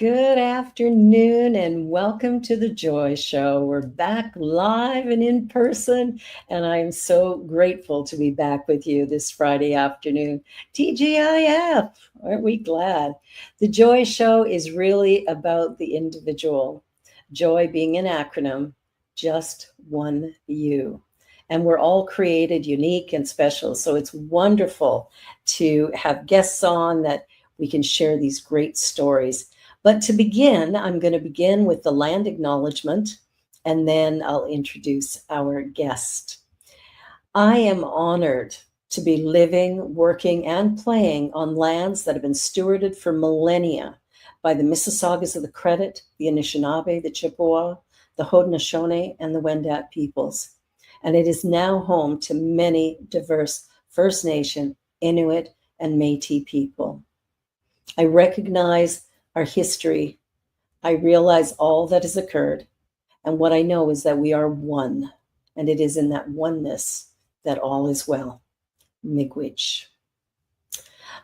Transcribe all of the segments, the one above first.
Good afternoon and welcome to the Joy Show. We're back live and in person, and I am so grateful to be back with you this Friday afternoon. TGIF, aren't we glad? The Joy Show is really about the individual, joy being an acronym, just one you. And we're all created unique and special. So it's wonderful to have guests on that we can share these great stories. But to begin, I'm going to begin with the land acknowledgement, and then I'll introduce our guest. I am honored to be living, working, and playing on lands that have been stewarded for millennia by the Mississaugas of the Credit, the Anishinaabe, the Chippewa, the Haudenosaunee, and the Wendat peoples. And it is now home to many diverse First Nation, Inuit, and Métis people. I recognize our history. I realize all that has occurred. And what I know is that we are one. And it is in that oneness that all is well. Miigwech.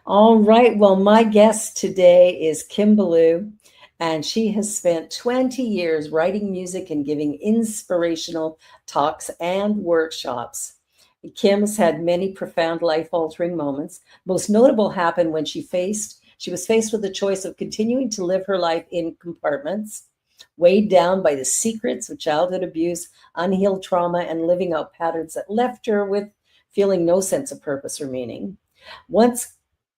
All right. Well, my guest today is Kim Belew, and she has spent 20 years writing music and giving inspirational talks and workshops. Kim has had many profound life-altering moments. Most notable happened when she was faced with the choice of continuing to live her life in compartments, weighed down by the secrets of childhood abuse, unhealed trauma, and living out patterns that left her with feeling no sense of purpose or meaning. Once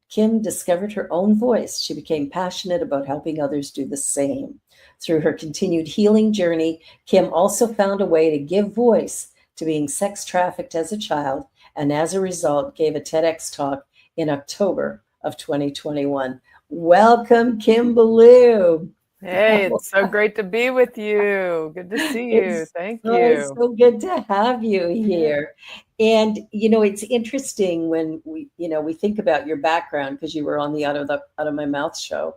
Kim discovered her own voice, she became passionate about helping others do the same. Through her continued healing journey, Kim also found a way to give voice to being sex trafficked as a child, and as a result, gave a TEDx talk in October of 2021. Welcome, Kim Belew. Hey, it's so great to be with you. Good to see you. Thank It's you. so good to have you here. And it's interesting when we think about your background, because you were on the Out of My Mouth show,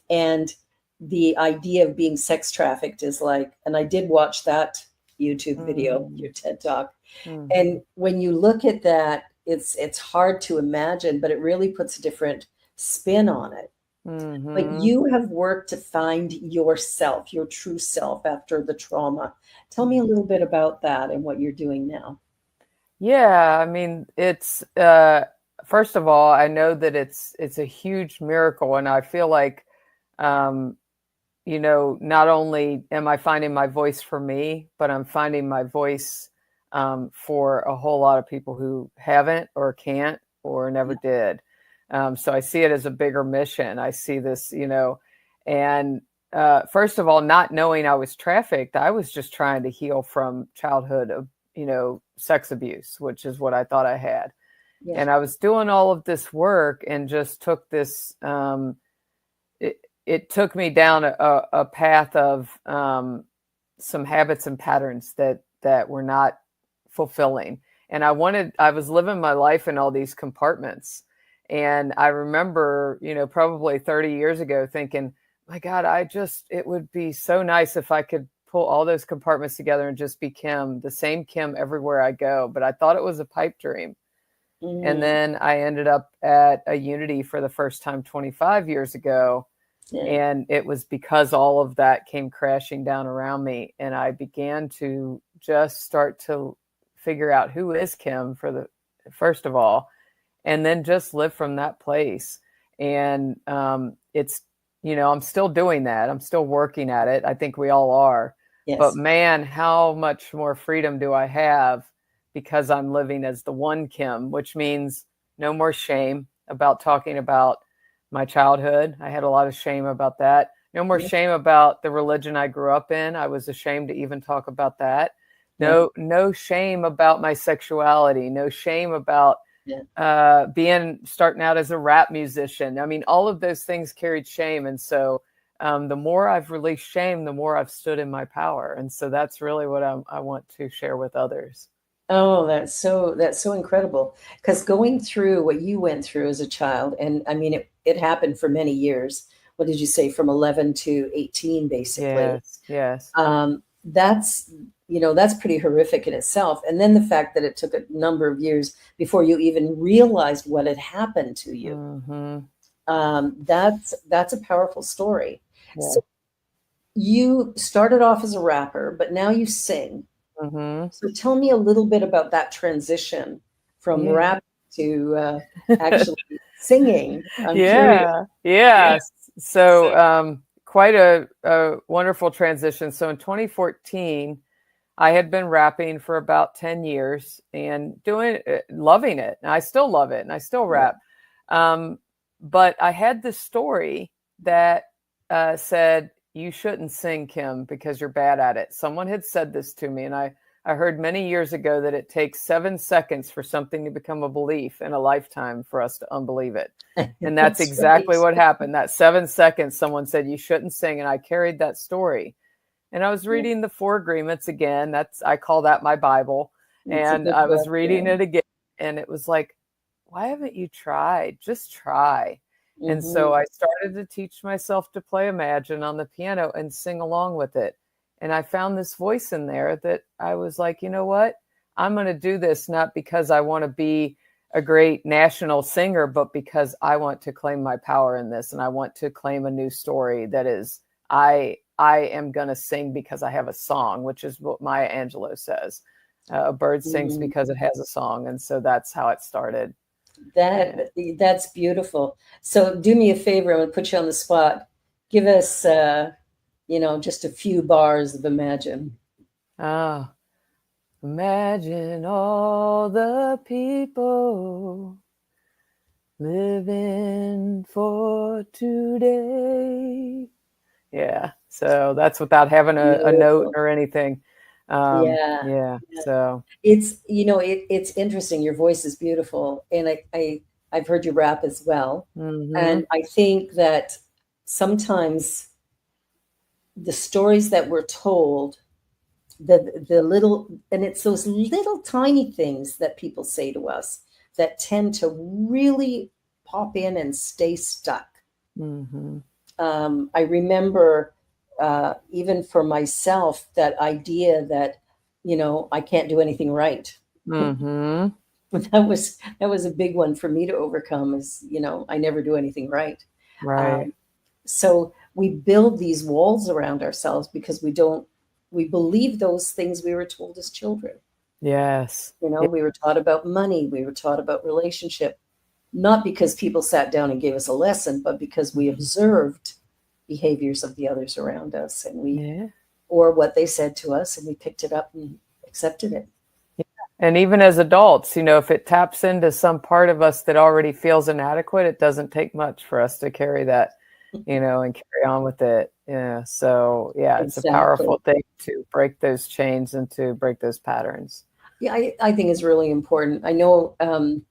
and the idea of being sex trafficked is like, and I did watch that YouTube video, your TED talk. And when you look at that, it's hard to imagine, but it really puts a different spin on it. But you have worked to find yourself, your true self after the trauma. Tell me a little bit about that and what you're doing now. Yeah, I mean, it's first of all, I know that it's a huge miracle, and I feel like not only am I finding my voice for me, but I'm finding my voice for a whole lot of people who haven't or can't or never did. So I see it as a bigger mission. I see this, and first of all, not knowing I was trafficked, I was just trying to heal from childhood of, sex abuse, which is what I thought I had. Yeah. And I was doing all of this work and just took this, it took me down a path of some habits and patterns that were not fulfilling. And I was living my life in all these compartments. And I remember, probably 30 years ago thinking, my God, it would be so nice if I could pull all those compartments together and just be Kim, the same Kim everywhere I go. But I thought it was a pipe dream. And then I ended up at a Unity for the first time 25 years ago. Yeah. And it was because all of that came crashing down around me. And I began to just start to figure out who is Kim first of all, and then just live from that place. And it's, I'm still doing that. I'm still working at it. I think we all are. Yes. But man, how much more freedom do I have because I'm living as the one Kim, which means no more shame about talking about my childhood. I had a lot of shame about that. No more shame about the religion I grew up in. I was ashamed to even talk about that. No shame about my sexuality. No shame about starting out as a rap musician. I mean, all of those things carried shame. And so the more I've released shame, the more I've stood in my power. And so that's really what I want to share with others. Oh, that's so incredible. Because going through what you went through as a child, and I mean, it happened for many years. What did you say, from 11 to 18, basically? Yes. That's pretty horrific in itself. And then the fact that it took a number of years before you even realized what had happened to you. That's a powerful story. Yeah. So you started off as a rapper, but now you sing. Hmm. So tell me a little bit about that transition from Yeah. rap to actually singing. I'm curious. Yeah. Yeah. Yeah. So So, quite a wonderful transition. So in 2014, I had been rapping for about 10 years and doing it, loving it. And I still love it and I still yeah. rap. Um, but I had this story that said, you shouldn't sing, Kim, because you're bad at it. Someone had said this to me, and I heard many years ago that it takes 7 seconds for something to become a belief and a lifetime for us to unbelieve it. And that's That's right. exactly what happened. That 7 seconds, someone said, you shouldn't sing. And I carried that story. And I was Yeah. reading the Four Agreements again. I call that my Bible. It's a And good I was book. reading Yeah. it again. And it was like, why haven't you tried? Just try. And Hmm. so I started to teach myself to play Imagine on the piano and sing along with it. And I found this voice in there that I was like, you know what? I'm going to do this not because I want to be a great national singer, but because I want to claim my power in this. And I want to claim a new story that is, I am going to sing because I have a song, which is what Maya Angelou says. A bird sings Hmm. because it has a song. And so that's how it started. Yeah. That's beautiful. So do me a favor. I'm going to put you on the spot. Give us, just a few bars of Imagine. Ah, imagine all the people living for today. Yeah. So that's without having a note Beautiful. or anything. Yeah. Yeah. Yeah. So, It's interesting. Your voice is beautiful, and I've heard you rap as well, hmm and I think that sometimes the stories that we're told, the little, and it's those little tiny things that people say to us that tend to really pop in and stay stuck. hmm I remember, even for myself, that idea that, I can't do anything right. hmm That was a big one for me to overcome, is, I never do anything right. Right. Um, so we build these walls around ourselves because we believe those things we were told as children. Yes. We were taught about money, we were taught about relationship, not because people sat down and gave us a lesson, but because we Mhm. observed behaviors of the others around us, Yeah. or what they said to us, and we picked it up and accepted it. And even as adults, if it taps into some part of us that already feels inadequate, it doesn't take much for us to carry that, and carry on with it. Yeah. So, yeah, it's a Exactly. powerful thing to break those chains and to break those patterns. Yeah, I think it's really important. I know, one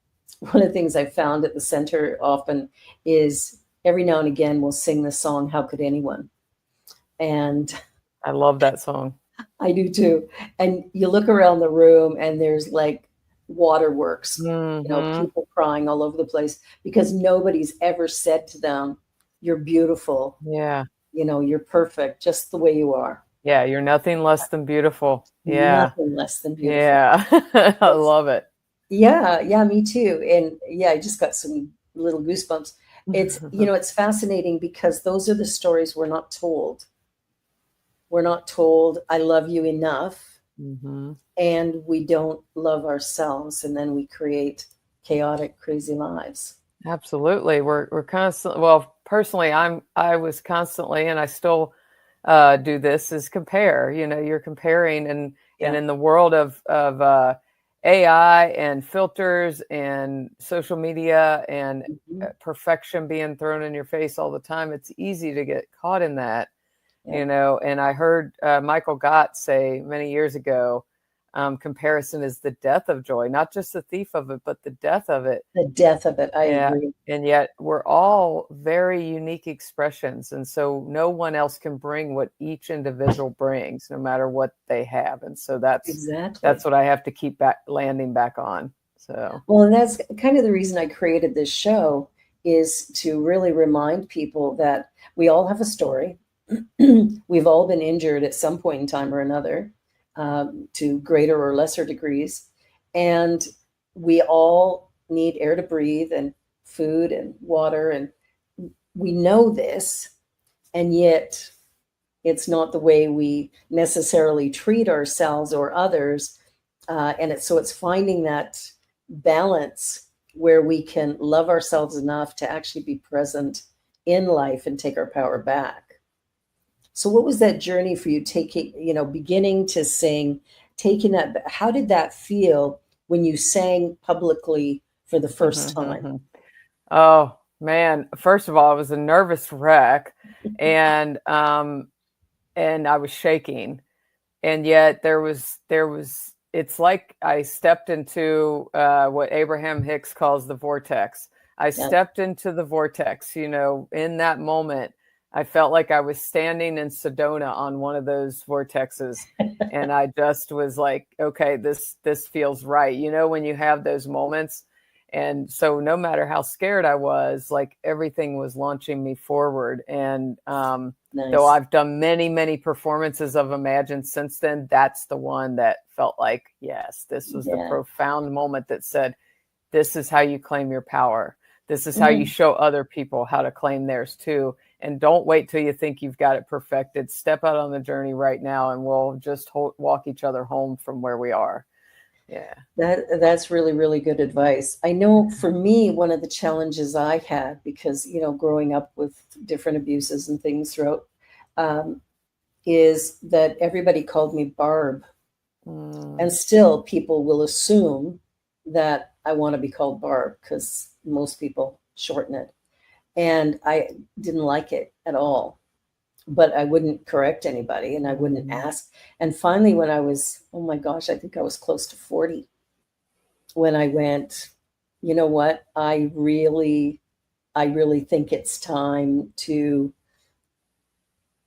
of the things I've found at the center often is every now and again we'll sing the song "How Could Anyone," and I love that song. I do too. And you look around the room and there's like waterworks, Hmm. people crying all over the place because nobody's ever said to them, "You're beautiful, Yeah. you're perfect just the way you are." Yeah. You're nothing less than beautiful. Yeah. Nothing less than beautiful. Yeah. I It's, love it. yeah, yeah, me too. And yeah, I just got some little goosebumps. It's fascinating because those are the stories we're not told. We're not told, "I love you enough," hmm and we don't love ourselves, and then we create chaotic, crazy lives. Absolutely. We're constantly, well, personally, I was constantly, and I still do this, is compare. You're comparing, and Yeah. in the world of AI and filters and social media and Mhm. perfection being thrown in your face all the time, it's easy to get caught in that. Yeah. And I heard Michael Gott say many years ago, comparison is the death of joy, not just the thief of it, but the death of it. The death of it. I Yeah. agree. And yet we're all very unique expressions. And so no one else can bring what each individual brings, no matter what they have. And so that's Exactly. what I have to keep back landing back on. So Well, and that's kind of the reason I created this show, is to really remind people that we all have a story. We've all been injured at some point in time or another, to greater or lesser degrees. And we all need air to breathe and food and water. And we know this. And yet it's not the way we necessarily treat ourselves or others. So it's finding that balance where we can love ourselves enough to actually be present in life and take our power back. So what was that journey for you, taking, beginning to sing, taking that, how did that feel when you sang publicly for the first time? Oh man, first of all, I was a nervous wreck, and I was shaking, and yet there was it's like I stepped into what Abraham Hicks calls the vortex. I Yeah. stepped into the vortex, in that moment. I felt like I was standing in Sedona on one of those vortexes, and I just was like, okay, this feels right. When you have those moments. And so no matter how scared I was, like everything was launching me forward. And though Nice. I've done many, many performances of Imagine since then, that's the one that felt like, yes, this was the Yeah. profound moment that said, this is how you claim your power. This is how you Mhm. show other people how to claim theirs too. And don't wait till you think you've got it perfected. Step out on the journey right now, and we'll just walk each other home from where we are. Yeah. That's really, really good advice. I know for me, one of the challenges I had, because, growing up with different abuses and things throughout, um, is that everybody called me Barb. Mm. And still people will assume that I want to be called Barb because most people shorten it. And I didn't like it at all, but I wouldn't correct anybody and I wouldn't Mm. ask. And finally, when I was, oh my gosh, I think I was close to 40, when I went, you know what, I really think it's time to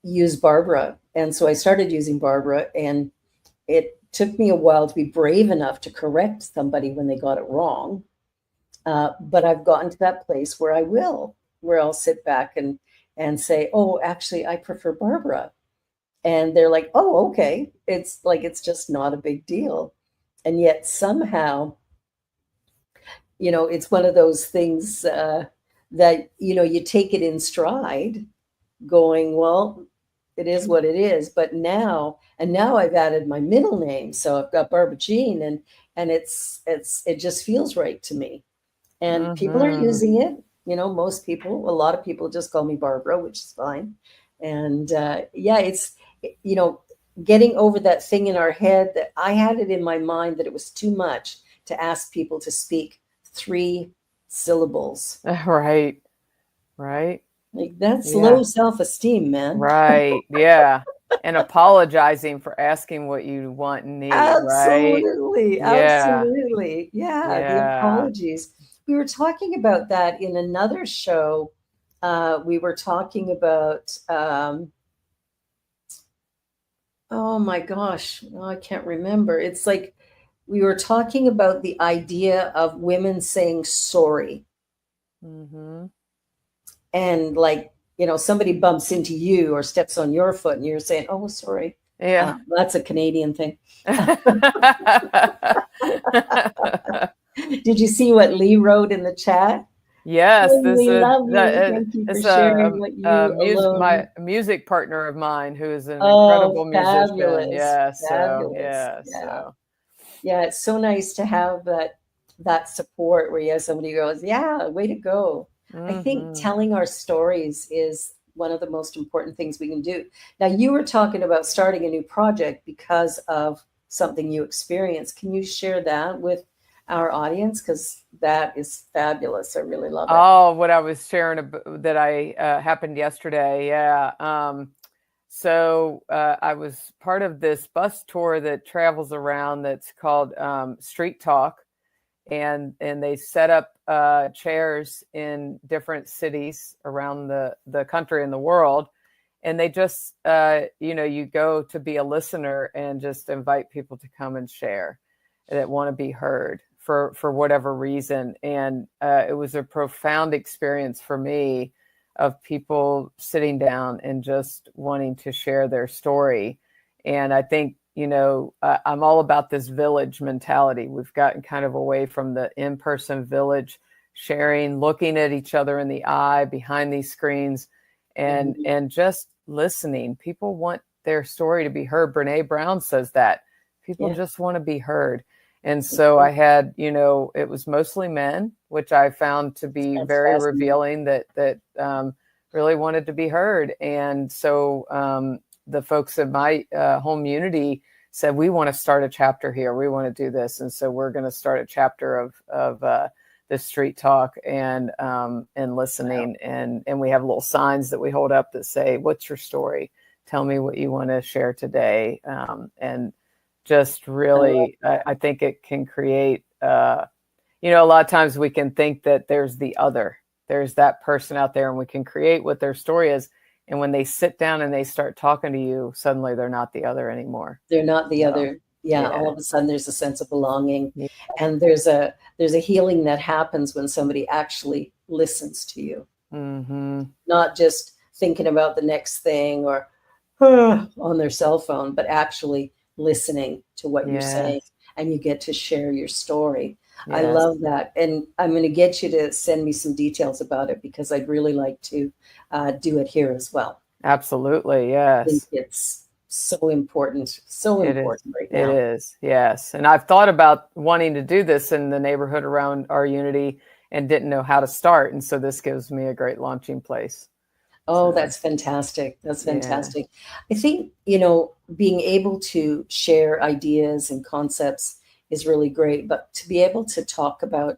use Barbara. And so I started using Barbara, and it took me a while to be brave enough to correct somebody when they got it wrong. But I've gotten to that place where where I'll sit back and say, "Oh, actually, I prefer Barbara," and they're like, "Oh, okay." It's like it's just not a big deal, and yet somehow, it's one of those things that you take it in stride, going, well, it is what it is. But now I've added my middle name, so I've got Barbara Jean, and it just feels right to me. And people are Mm-hmm. using it. Most people, a lot of people just call me Barbara, which is fine. And yeah, it's you know getting over that thing in our head that I had it in my mind that it was too much to ask people to speak 3 syllables. Right. Right. Like, that's low Yeah. self-esteem, man. Right. Yeah. And apologizing for asking what you want and need, right? Absolutely, Yeah. absolutely. Yeah, the Yeah. apologies. We were talking about that in another show. We were talking about, oh my gosh, oh, I can't remember. It's like we were talking about the idea of women saying sorry. Mm-hmm. And like, somebody bumps into you or steps on your foot and you're saying, "Oh, sorry." Yeah. That's a Canadian thing. Did you see what Lee wrote in the chat? Yes, "Oh, this we is love that you. Thank you for it's sharing what you my alone." music partner of mine who is an Oh, incredible musician. fabulous, Yeah, so fabulous. yeah, Yeah. so Yeah, it's so nice to have that support where you have somebody who goes, "Yeah, way to go." I think hmm telling our stories is one of the most important things we can do. Now, you were talking about starting a new project because of something you experienced. Can you share that with our audience? Because that is fabulous. I really love it. Oh, what I was sharing that I happened yesterday. Yeah. So I was part of this bus tour that travels around that's called Street Talk, and they set up chairs in different cities around the country and the world, and they just you go to be a listener and just invite people to come and share that want to be heard for whatever reason. And it was a profound experience for me of people sitting down and just wanting to share their story. And I think, I'm all about this village mentality. We've gotten kind of away from the in-person village sharing, looking at each other in the eye behind these screens. and just listening. People want their story to be heard. Brene Brown says that people Yeah. just want to be heard. And so I had, it was mostly men, which I found to be That's very fascinating. revealing, that really wanted to be heard. And so the folks in my home unity said, we want to start a chapter here. We want to do this. And so we're going to start a chapter of the street talk and listening. Wow. And we have little signs that we hold up that say, what's your story? Tell me what you want to share today. And just really, I think it can create, a lot of times we can think that there's the other, there's that person out there, and we can create what their story is. And when they sit down and they start talking to you, suddenly they're not the other anymore. They're not the So, other. Yeah, yeah. all of a sudden there's a sense of belonging. Yeah. And there's a healing that happens when somebody actually listens to you. Mm-hmm. Not just thinking about the next thing or on their cell phone, but actually listening to what you're saying, Yes. and you get to share your story. I Yes. love that. And I'm going to get you to send me some details about it, because I'd really like to do it here as well. Absolutely. I think Yes. it's so important, so It is. important right It now. is. Yes. And I've thought about wanting to do this in the neighborhood around our unity and didn't know how to start. And so this gives me a great launching place. Oh, So, that's fantastic. That's yeah. fantastic. I think, being able to share ideas and concepts is really great, but to be able to talk about,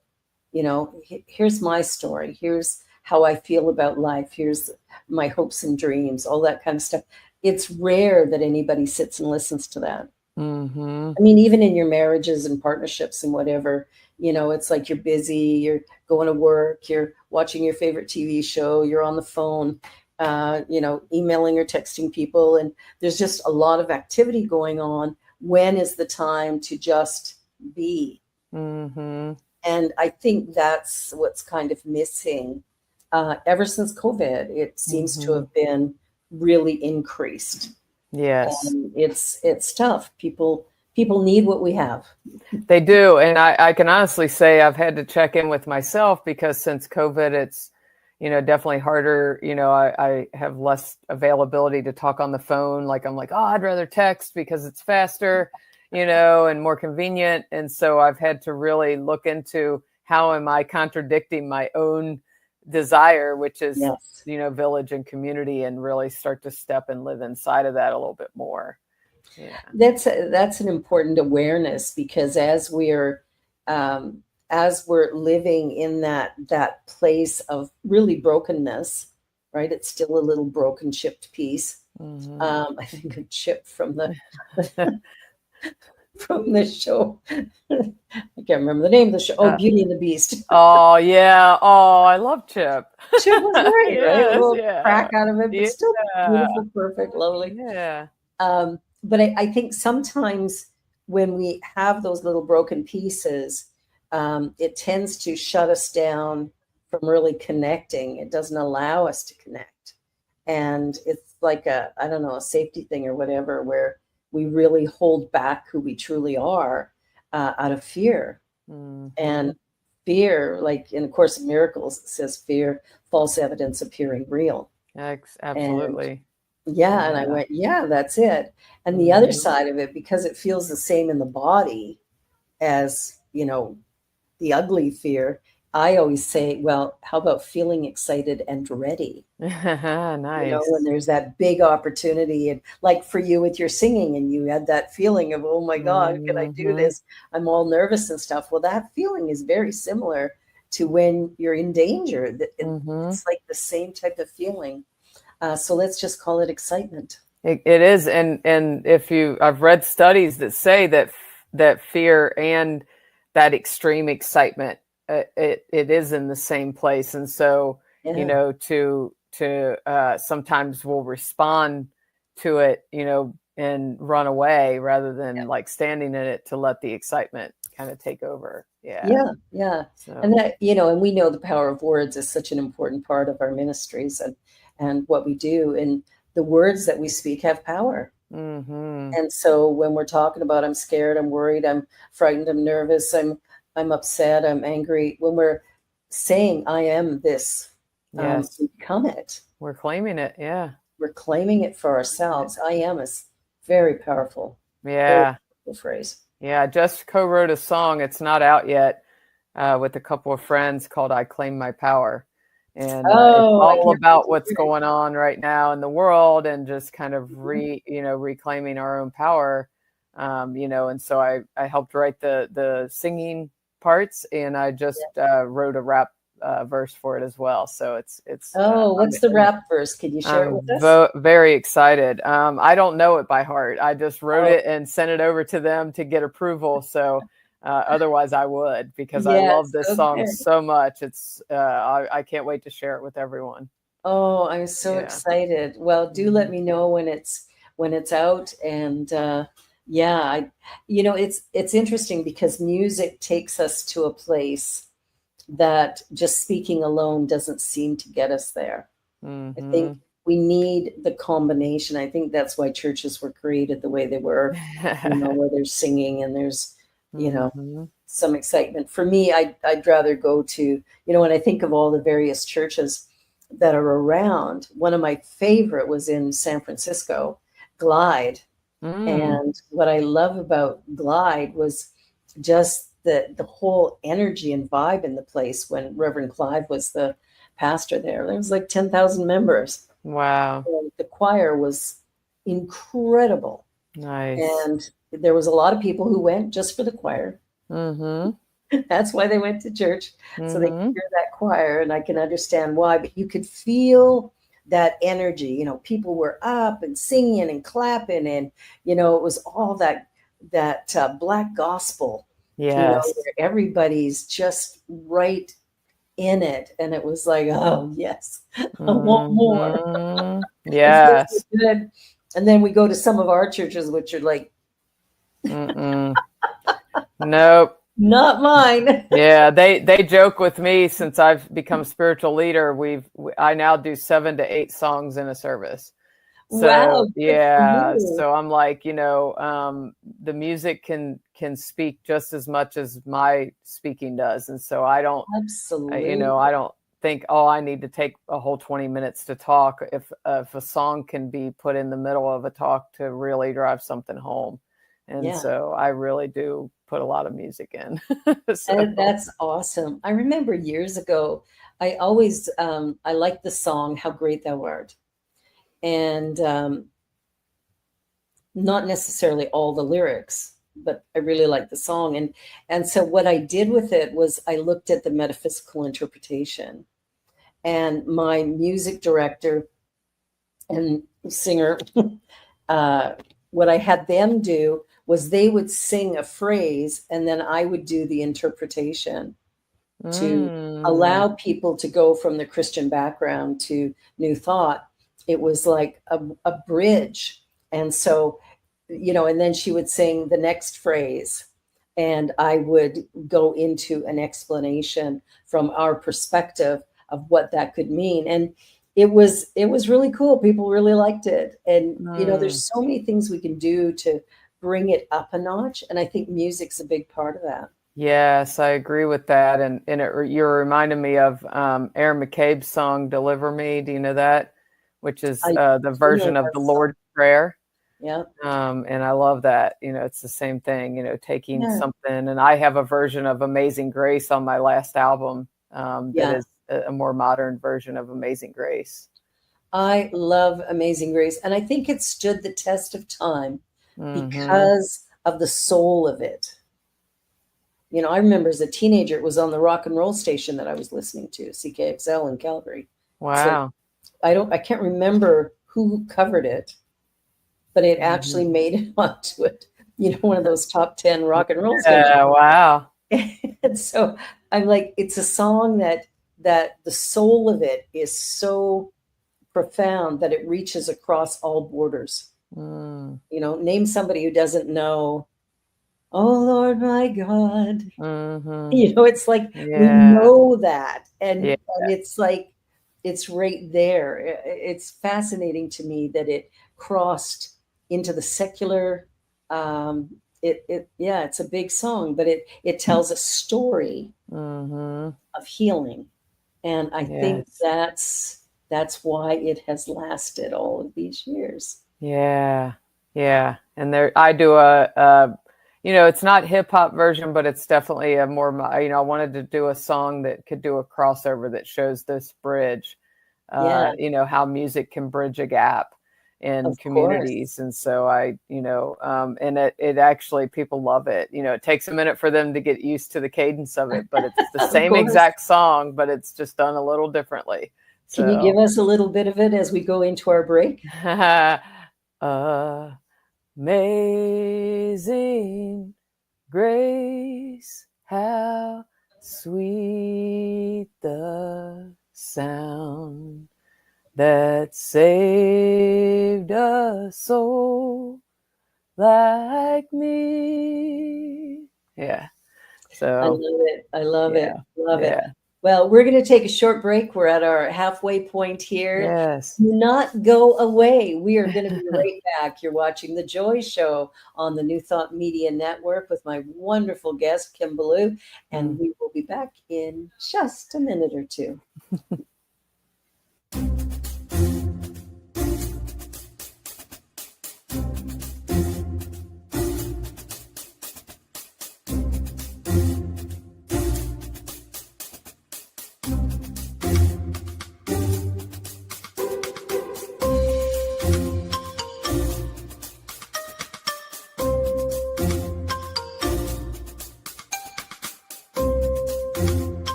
here's my story, here's how I feel about life, here's my hopes and dreams, all that kind of stuff. It's rare that anybody sits and listens to that. Mm-hmm. I mean, even in your marriages and partnerships and whatever, it's like you're busy, you're going to work, you're watching your favorite TV show, you're on the phone, emailing or texting people, and there's just a lot of activity going on. When is the time to just be? Mm-hmm. And I think that's what's kind of missing. Ever since COVID, it seems to Mm-hmm. have been really increased. Yes. And it's tough. People need what we have. They do. And I can honestly say I've had to check in with myself, because since COVID, it's, definitely harder. I have less availability to talk on the phone. Like, I'm like, oh, I'd rather text because it's faster, and more convenient. And so I've had to really look into how am I contradicting my own desire, which is, Yes. village and community, and really start to step and live inside of that a little bit more. Yeah. That's an important awareness, because as we're living in that place of really brokenness, right? It's still a little broken chipped piece. Mm-hmm. I think of Chip from the from the show. I can't remember the name of the show. Oh, Beauty and the Beast. Oh, yeah. Oh, I love Chip. Chip was great, right? A Yes, little yeah. crack out of it, but still Yeah. beautiful, perfect, lovely. Yeah. But I think sometimes when we have those little broken pieces, it tends to shut us down from really connecting. It doesn't allow us to connect. And it's like I don't know, a safety thing or whatever, where we really hold back who we truly are out of fear. Mm-hmm. And fear, like in A Course in Miracles, it says fear, false evidence appearing real. And Absolutely. yeah, and I Yeah. went, yeah, that's it. And the other Mm-hmm. side of it, because it feels the same in the body as, the ugly fear, I always say, well, how about feeling excited and ready? When Nice. there's that big opportunity, and like for you with your singing, and you had that feeling of, oh my God, can I do Mm-hmm. this? I'm all nervous and stuff. Well, that feeling is very similar to when you're in danger. Mm-hmm. It's like the same type of feeling. So let's just call it excitement. It is. And I've read studies that say that fear and that extreme excitement, it is in the same place. And so, Yeah. to sometimes we'll respond to it, and run away rather than like standing in it to let the excitement kind of take over. Yeah. Yeah, yeah. And So, that, and we know the power of words is such an important part of our ministries and what we do. And the words that we speak have power. mm-hmm. And so when we're talking about I'm scared, I'm worried, I'm frightened, I'm nervous, I'm upset, I'm angry, when we're saying I am this, Yes. become it. We're claiming it. Yeah. We're claiming it for ourselves. I am is very very Yeah. powerful phrase. Yeah. I just co-wrote a song. It's not out yet, with a couple of friends called "I Claim My Power," and it's Oh, I all can't wait about to what's hear it. going on right now in the world and just kind of Mhm. reclaiming our own power. And so I helped write the singing parts, and I just wrote a rap verse for it as well. So it's Oh, what's the rap verse? Can you share it I'm with us? very excited. I don't know it by heart. I just wrote Oh, it and sent it over to them to get approval. So otherwise, I would, because I love yes. this song Okay. so much. I can't wait to share it with everyone. Oh, I'm so Yeah. excited. Well, do let Mhm. me know when it's out. And yeah, it's interesting because music takes us to a place that just speaking alone doesn't seem to get us there. I think Mhm. we need the combination. I think that's why churches were created the way they were, where there's singing and there's, you know, Mhm. some excitement. For me, I'd rather go to, when I think of all the various churches that are around, one of my favorite was in San Francisco, Glide. Mm. And what I love about Glide was just the whole energy and vibe in the place when Reverend Clive was the pastor there. There was like 10,000 members. Wow. And the choir was incredible. Nice. And there was a lot of people who went just for the choir. Mhm. That's why they went to church, so they could Mhm. hear that choir, and I can understand why. But you could feel that energy. People were up and singing and clapping, and it was all that black gospel. Yes. Where everybody's just right in it, and it was like, oh yes, I want more. Mhm. It feels so Yes. good. And then we go to some of our churches, which are like, Mm-mm. Nope. not mine. Yeah, they joke with me since I've become spiritual leader. I now do 7 to 8 songs in a service. So Wow, good for yeah, you. so I'm like, the music can speak just as much as my speaking does, and so I Absolutely. don't think, oh, I need to take a whole 20 minutes to talk. If a song can be put in the middle of a talk to really drive something home, and Yeah. so I really do put a lot of music in. So. And that's awesome. I remember years ago, I liked the song "How Great Thou Art," and not necessarily all the lyrics, but I really liked the song. And so what I did with it was I looked at the metaphysical interpretation, and my music director and singer, uh, what I had them do was they would sing a phrase, and then I would do the interpretation to Mm, allow people to go from the Christian background to New Thought. It was like a bridge. And so, and then she would sing the next phrase, and I would go into an explanation from our perspective of what that could mean. And it was really cool. People really liked it. And mm. there's so many things we can do to bring it up a notch. And I think music's a big part of that. Yes, I agree with that. And you're reminding me of Aaron McCabe's song "Deliver Me." Do you know that? Which is I the do know version of that the song. Lord's Prayer. Yeah. And I love that. It's the same thing. Taking Yeah. something. And I have a version of "Amazing Grace" on my last album, that Yeah. is a more modern version of "Amazing Grace." I love Amazing Grace. And I think it stood the test of time Hmm. because of the soul of it. I remember as a teenager, it was on the rock and roll station that I was listening to, CKXL in Calgary. So Wow. I can't remember who covered it, but it Hmm. actually made it onto it, one of those top 10 rock and roll stations. Yeah. Wow. And so I'm like, it's a song that the soul of it is so profound that it reaches across all borders. Mm. Name somebody who doesn't know, oh Lord my God. Hmm. It's like we Yeah. know that. And, Yeah. and it's like it's right there. It's fascinating to me that it crossed into the secular. Yeah, it's a big song, but it tells a story Hmm. of healing And I think Yes. that's why it has lasted all of these years. Yeah. Yeah. And there, I do it's not hip hop version, but it's definitely a more, I wanted to do a song that could do a crossover that shows this bridge, Yeah, how music can bridge a gap in of course. communities. And so and it actually, people love it. It takes a minute for them to get used to the cadence of it, but it's the Of same course. exact song, but it's just done a little differently. Can you give So, us a little bit of it as we go into our break? Amazing grace, how sweet the sound that saved a soul like me. Yeah. I So, love it. I love it. yeah. Love it. Yeah. Well, we're going to take a short break. We're at our halfway point here. Yes. Do not go away. We are going to be right back. You're watching The Joy Show on the New Thought Media Network with my wonderful guest, Kim Belew, and Mm. we will be back in just a minute or two.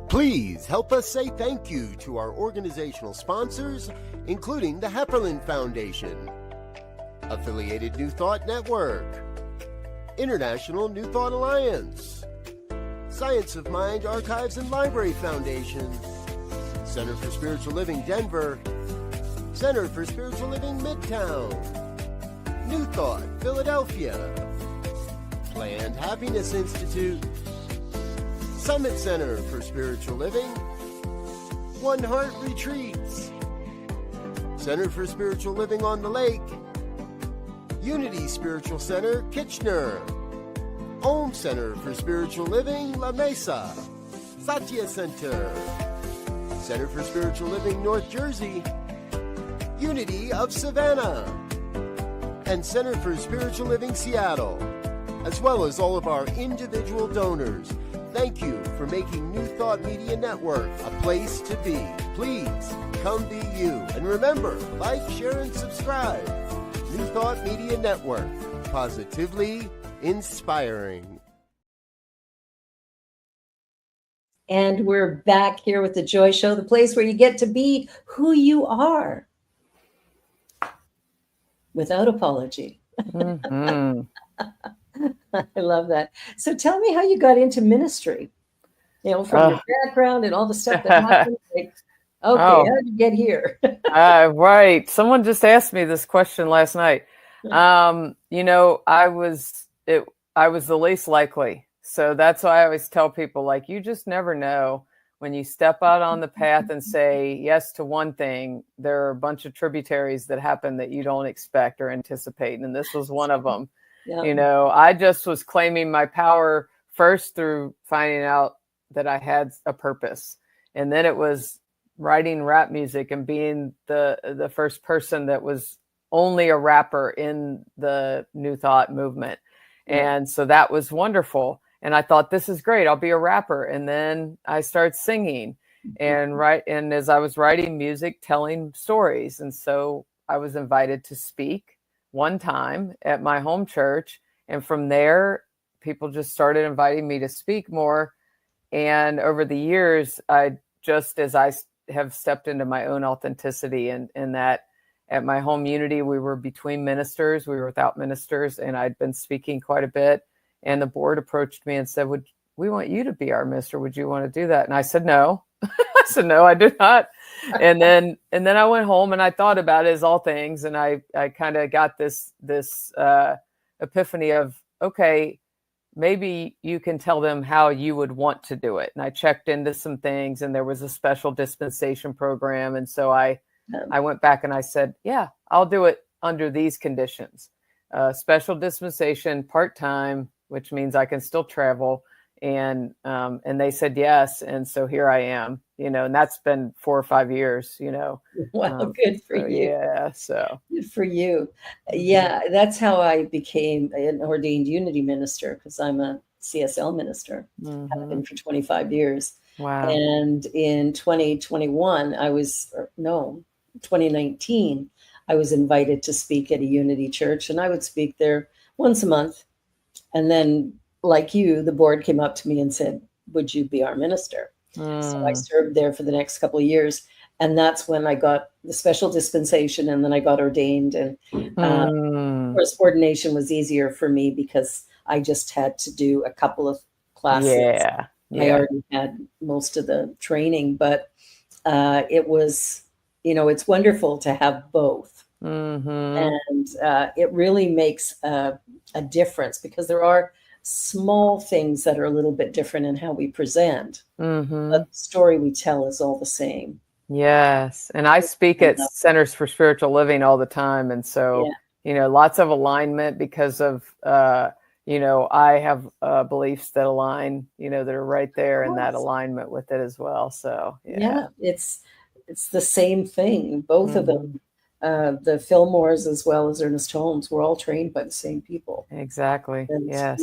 Please help us say thank you to our organizational sponsors, including the Hefferland Foundation, Affiliated New Thought Network, International New Thought Alliance, Science of Mind Archives and Library Foundation, Center for Spiritual Living Denver, Center for Spiritual Living Midtown, New Thought Philadelphia, Planned Happiness Institute, Summit Center for Spiritual Living, One Heart Retreats, Center for Spiritual Living on the Lake, Unity Spiritual Center, Kitchener, Om Center for Spiritual Living, La Mesa, Satya Center, Center for Spiritual Living, North Jersey, Unity of Savannah, and Center for Spiritual Living, Seattle, as well as all of our individual donors. Thank you for making New Thought Media Network a place to be. Please come be you. And remember, like, share, and subscribe. New Thought Media Network, positively inspiring. And we're back here with The Joy Show, the place where you get to be who you are without apology. Mm-hmm. I love that. So tell me how you got into ministry, from your background and all the stuff that happened. Like, okay, how did you get here? Right. Someone just asked me this question last night. I was the least likely. So that's why I always tell people, like, you just never know when you step out on the path and say yes to one thing, there are a bunch of tributaries that happen that you don't expect or anticipate. And this was one of them. Yeah. I just was claiming my power first through finding out that I had a purpose. And then it was writing rap music and being the first person that was only a rapper in the New Thought movement. Yeah. And so that was wonderful. And I thought, this is great. I'll be a rapper. And then I started singing. and as I was writing music, telling stories. And so I was invited to speak one time at my home church. And from there, people just started inviting me to speak more. And over the years, as I have stepped into my own authenticity, and that at my home unity, we were between ministers, we were without ministers, and I'd been speaking quite a bit. And the board approached me and said, we want you to be our minister. Would you want to do that? And I said, no. I said, no, I do not. And then I went home and I thought about it, as all things. And I kind of got this epiphany of, okay, maybe you can tell them how you would want to do it. And I checked into some things, and there was a special dispensation program. And so I went back and I said, yeah, I'll do it under these conditions. Special dispensation, part-time, which means I can still travel. And they said yes. And so here I am, and that's been 4 or 5 years, Wow, good for you. Yeah. So good for you. Yeah, that's how I became an ordained unity minister, because I'm a CSL minister. I've been for 25 years. Wow. And in 2019, I was invited to speak at a unity church, and I would speak there once a month. And then, like you, the board came up to me and said, would you be our minister? So I served there for the next couple of years. And that's when I got the special dispensation, and then I got ordained. And of course, ordination was easier for me because I just had to do a couple of classes. Yeah. I already had most of the training, but it was, it's wonderful to have both. And it really makes a difference, because there are small things that are a little bit different in how we present, but the story we tell is all the same. Yes. And I speak at Centers for Spiritual Living all the time. And so, lots of alignment because of, I have beliefs that align, that are right there in that alignment with it as well. So, yeah, it's the same thing. Both of them, the Fillmores as well as Ernest Holmes, were all trained by the same people. Exactly. And, yes.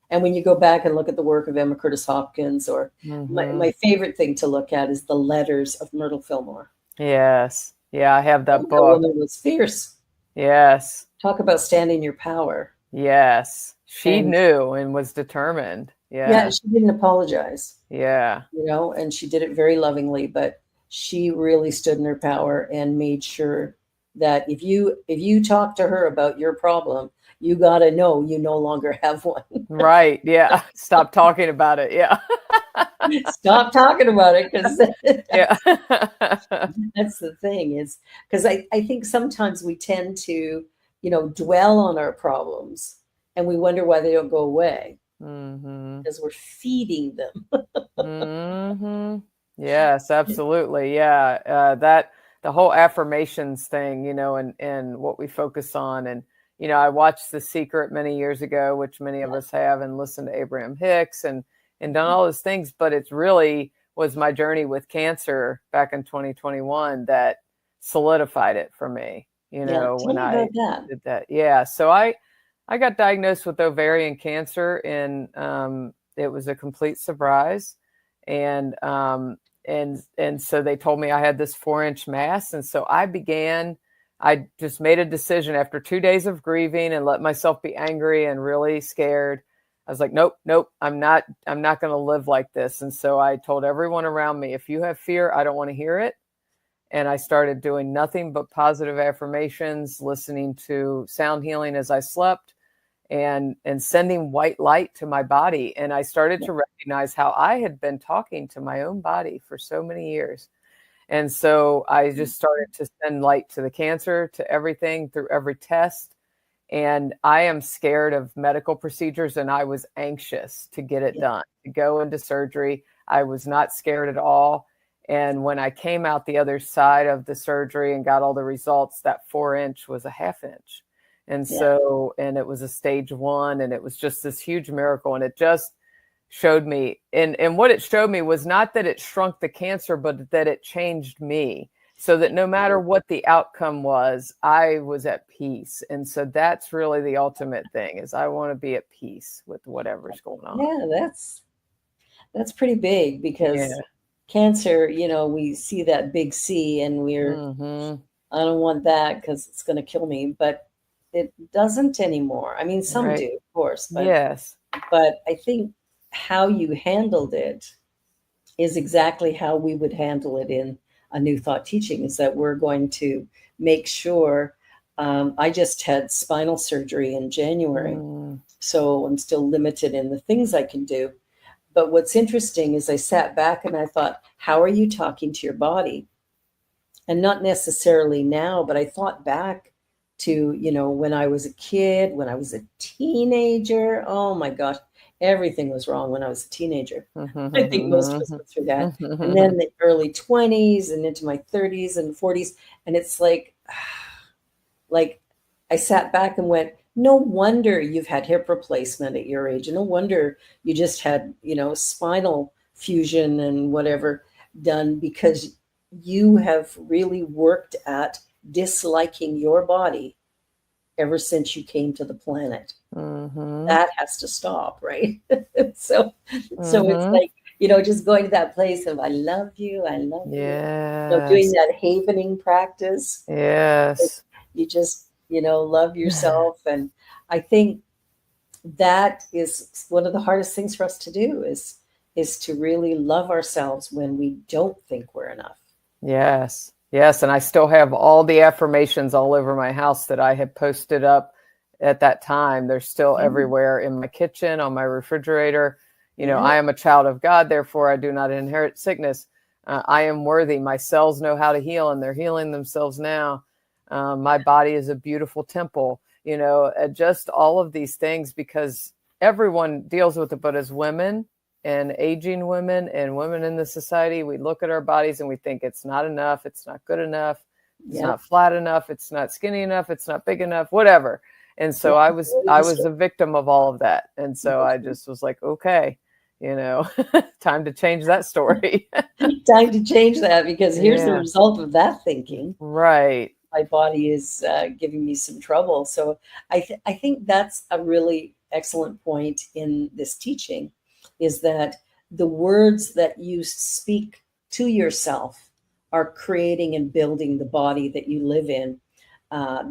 And when you go back and look at the work of Emma Curtis Hopkins, or my favorite thing to look at is the letters of Myrtle Fillmore. Yes. Yeah, I have that book. That woman was fierce. Yes. Talk about standing your power. Yes. She knew and was determined. Yeah. Yeah, she didn't apologize. Yeah. And she did it very lovingly, but she really stood in her power and made sure that if you talk to her about your problem, you got to know you no longer have one. Right. Yeah. Stop talking about it. Yeah. Stop talking about it, because yeah. that's the thing, is because I think sometimes we tend to, dwell on our problems, and we wonder why they don't go away, because we're feeding them. Yes, absolutely. Yeah. The whole affirmations thing, and what we focus on. And, I watched The Secret many years ago, which many of us have, and listened to Abraham Hicks and done all those things. But it really was my journey with cancer back in 2021 that solidified it for me, when I did that. Yeah. So I got diagnosed with ovarian cancer, and it was a complete surprise. And so they told me I had this 4-inch mass. And so I just made a decision after 2 days of grieving and let myself be angry and really scared. I was like, nope, I'm not going to live like this. And so I told everyone around me, if you have fear, I don't want to hear it. And I started doing nothing but positive affirmations, listening to sound healing as I slept, and sending white light to my body. And I started to recognize how I had been talking to my own body for so many years. And so I just started to send light to the cancer, to everything, through every test. And I am scared of medical procedures, and I was anxious to get it done, to go into surgery. I was not scared at all. And when I came out the other side of the surgery and got all the results, that 4-inch was a 1/2 inch. And so, and it was a stage 1, and it was just this huge miracle. And it just showed me, and what it showed me was not that it shrunk the cancer, but that it changed me, so that no matter what the outcome was, I was at peace. And so that's really the ultimate thing, is I want to be at peace with whatever's going on. Yeah, that's pretty big, because cancer, we see that big C and I don't want that because it's going to kill me, but it doesn't anymore. I mean, some Right. do, of course, Yes. but I think how you handled it is exactly how we would handle it in a new thought teaching, is that we're going to make sure. I just had spinal surgery in January, so I'm still limited in the things I can do. But what's interesting is I sat back and I thought, how are you talking to your body? And not necessarily now, but I thought back to, when I was a kid, when I was a teenager. Oh my gosh, everything was wrong when I was a teenager. I think most of us went through that. And then the early 20s and into my 30s and 40s. And it's like I sat back and went, no wonder you've had hip replacement at your age. And no wonder you just had, spinal fusion and whatever done, because you have really worked at disliking your body ever since you came to the planet. That has to stop, right? so it's like, just going to that place of I love you, I love you. Doing that havening practice. Yes. You just, love yourself. And I think that is one of the hardest things for us to do is to really love ourselves when we don't think we're enough. Yes. Yes. And I still have all the affirmations all over my house that I had posted up at that time. They're still everywhere in my kitchen, on my refrigerator. I am a child of God, therefore I do not inherit sickness. I am worthy. My cells know how to heal, and they're healing themselves now. My body is a beautiful temple, just all of these things, because everyone deals with it. But as women and aging women and women in the society, we look at our bodies and we think it's not enough. It's not good enough. It's not flat enough. It's not skinny enough. It's not big enough, whatever. And so I was a victim of all of that. And so I just was like, okay, time to change that story. Time to change that, because here's the result of that thinking. Right. My body is giving me some trouble. So I think that's a really excellent point in this teaching, is that the words that you speak to yourself are creating and building the body that you live in,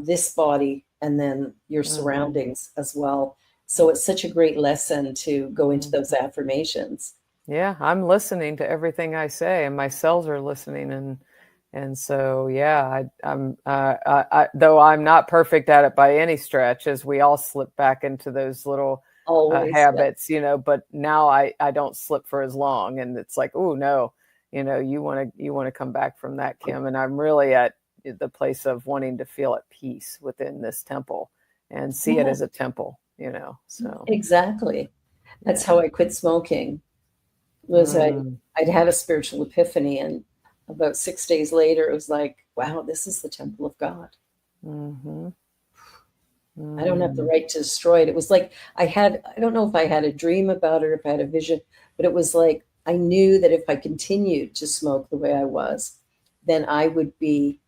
this body, and then your surroundings as well. So it's such a great lesson to go into those affirmations. Yeah, I'm listening to everything I say, and my cells are listening. And so, I'm though I'm not perfect at it by any stretch, as we all slip back into those little habits, but now I don't slip for as long. And it's like, oh no, you want to come back from that, Kim. And I'm really at the place of wanting to feel at peace within this temple and see it as a temple, so. Exactly. That's how I quit smoking. I'd had a spiritual epiphany, and about 6 days later, it was like, wow, this is the temple of God. I don't have the right to destroy it. It was like I don't know if I had a dream about it or if I had a vision, but it was like I knew that if I continued to smoke the way I was, then I would be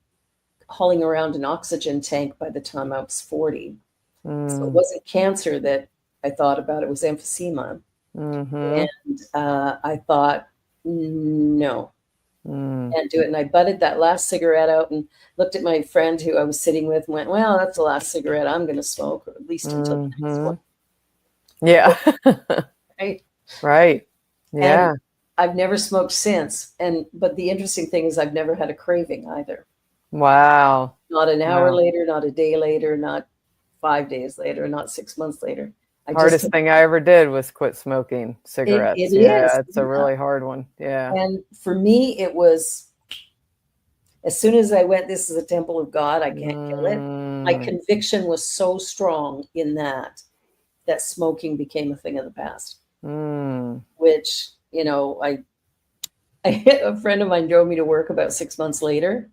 hauling around an oxygen tank by the time I was 40. So it wasn't cancer that I thought about, it was emphysema. And I thought, no, can't do it. And I butted that last cigarette out and looked at my friend who I was sitting with and went, well, that's the last cigarette I'm going to smoke, or at least until the next one. Yeah. Right. Yeah. And I've never smoked since. But the interesting thing is I've never had a craving either. Wow. Not an hour later, not a day later, not 5 days later, not 6 months later. Hardest thing I ever did was quit smoking cigarettes. It is. It's a really hard one. Yeah. And for me, it was, as soon as I went, this is a temple of God, I can't kill it. My conviction was so strong in that smoking became a thing of the past. Which, a friend of mine drove me to work about 6 months later,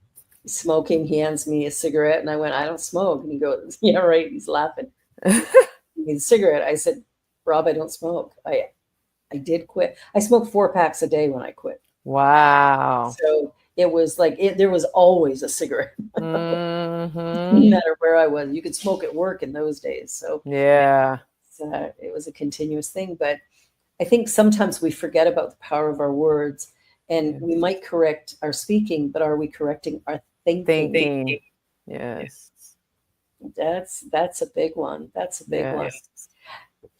smoking. He hands me a cigarette and I went, I don't smoke. And he goes, yeah, right. He's laughing. A cigarette. I said, Rob, I don't smoke. I did quit. I smoked 4 packs a day when I quit. Wow. So it was like there was always a cigarette. No matter where I was. You could smoke at work in those days. So yeah, it was a continuous thing. But I think sometimes we forget about the power of our words. And we might correct our speaking, but are we correcting our thinking? Thinking. Yes. That's a big one. That's a big one. Yes.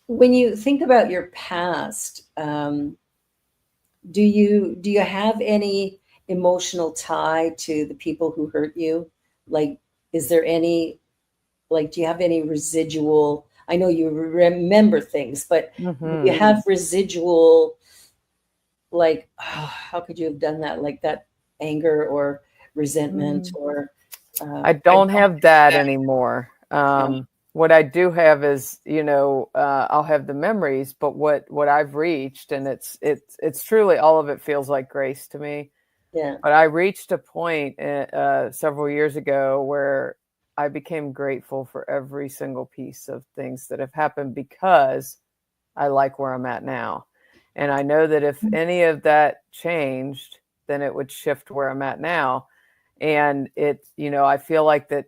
When you think about your past, do you have any emotional tie to the people who hurt you? Like, is there any, like, do you have any residual? I know you remember things, but do you have residual, like, oh, how could you have done that? Like that anger or resentment or I don't have that anymore. What I do have is, I'll have the memories, but what I've reached, and it's truly, all of it feels like grace to me. yeah, But I reached a point several years ago where I became grateful for every single piece of things that have happened, because I like where I'm at now. And I know that if any of that changed, then it would shift where I'm at now. And I feel like that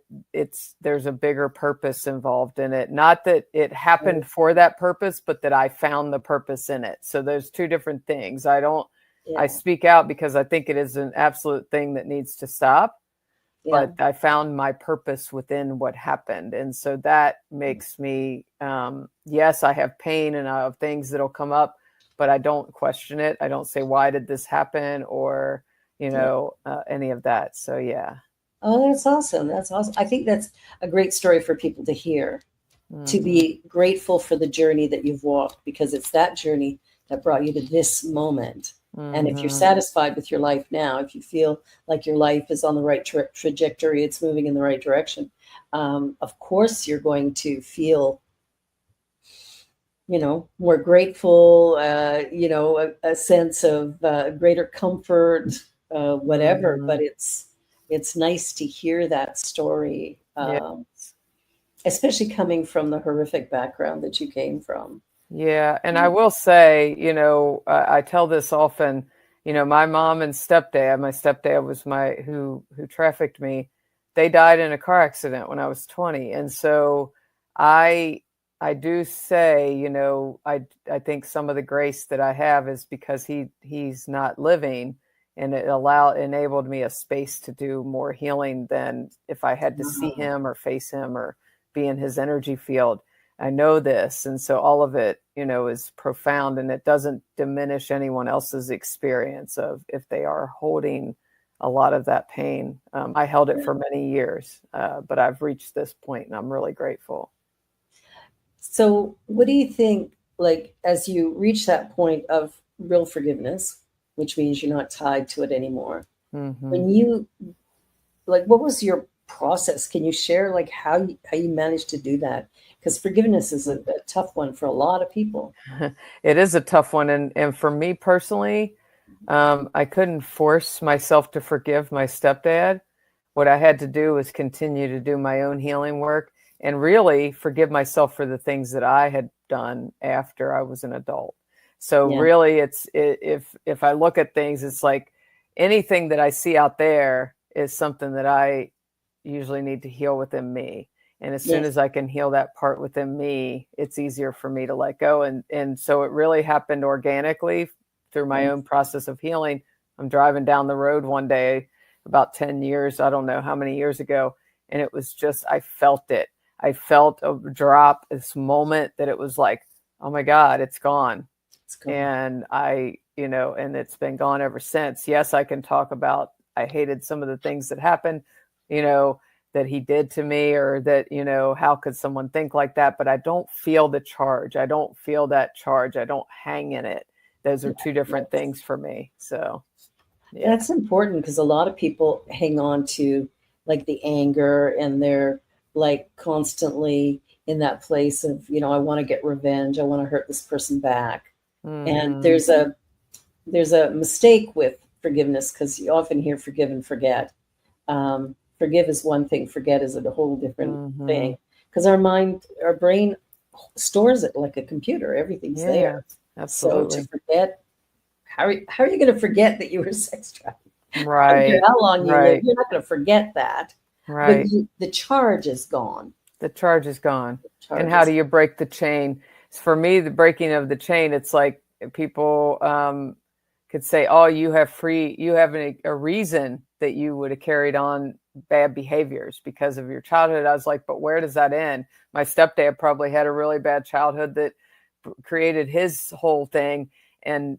there's a bigger purpose involved in it. Not that it happened for that purpose, but that I found the purpose in it. So there's two different things. I speak out because I think it is an absolute thing that needs to stop. yeah. But I found my purpose within what happened. And so that makes me, yes, I have pain and I have things that'll come up, but I don't question it. I don't say, why did this happen? Or, any of that. So, yeah. Oh, that's awesome. That's awesome. I think that's a great story for people to hear, to be grateful for the journey that you've walked, because it's that journey that brought you to this moment. And if you're satisfied with your life now, if you feel like your life is on the right trajectory, it's moving in the right direction, of course you're going to feel, more grateful, a sense of greater comfort, whatever. But it's nice to hear that story, especially coming from the horrific background that you came from. Yeah. And I will say, I tell this often, my mom and stepdad, my stepdad was who trafficked me. They died in a car accident when I was 20. And so I do say, I think some of the grace that I have is because he's not living, and it enabled me a space to do more healing than if I had to see him or face him or be in his energy field. I know this. And so all of it, is profound, and it doesn't diminish anyone else's experience of if they are holding a lot of that pain. I held it for many years, but I've reached this point and I'm really grateful. So what do you think, like, as you reach that point of real forgiveness, which means you're not tied to it anymore, when you, like, what was your process? Can you share, like, how you managed to do that? Because forgiveness is a tough one for a lot of people. It is a tough one. And for me personally, I couldn't force myself to forgive my stepdad. What I had to do was continue to do my own healing work and really forgive myself for the things that I had done after I was an adult. So really, if I look at things, it's like anything that I see out there is something that I usually need to heal within me. And as soon as I can heal that part within me, it's easier for me to let go. And so it really happened organically through my own process of healing. I'm driving down the road one day about 10 years, I don't know how many years ago. And it was just, I felt it. I felt a drop, this moment that it was like, oh my God, it's gone. It's gone. And and it's been gone ever since. Yes, I can talk about, I hated some of the things that happened, that he did to me, or that, how could someone think like that? But I don't feel the charge. I don't feel that charge. I don't hang in it. Those are two different things for me. So, yeah. That's important, because a lot of people hang on to, like, the anger, and they're, like, constantly in that place of, I want to get revenge. I want to hurt this person back. And there's a mistake with forgiveness, because you often hear forgive and forget. Forgive is one thing, forget is a whole different thing, because our brain stores it like a computer. Everything's there. Absolutely. So to forget, how are you going to forget that you were sex trafficked? Right. I don't care how long you live, you're not going to forget that. Right. But the charge is gone. The charge is gone. And how do you break the chain? For me, the breaking of the chain, it's like people can could say, oh, you have a reason that you would have carried on bad behaviors because of your childhood. I was like, but where does that end? My stepdad probably had a really bad childhood that created his whole thing. And,